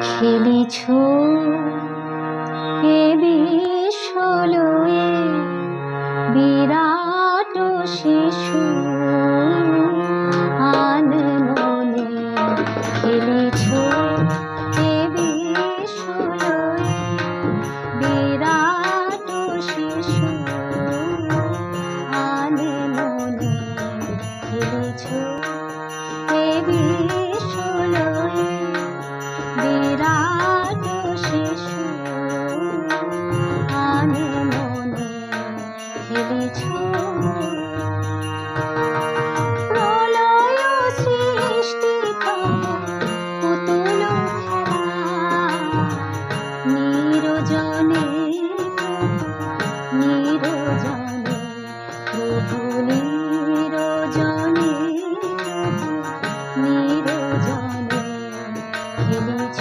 খেলেছ এ বিশ্বলয়ে বিরাট শিশু আনমনে খেলেছ এ বিশ্বলয়ে বিরাট শিশু আনমনে খেলেছ এ বিশ্বলয়ে বিরাট শিশু আনমনে খেলেছ। প্রলয় সৃষ্টি পুতুল খেলা নিরজনে নিরজনে প্রভু নিরজনে নিরজনে খেলেছ।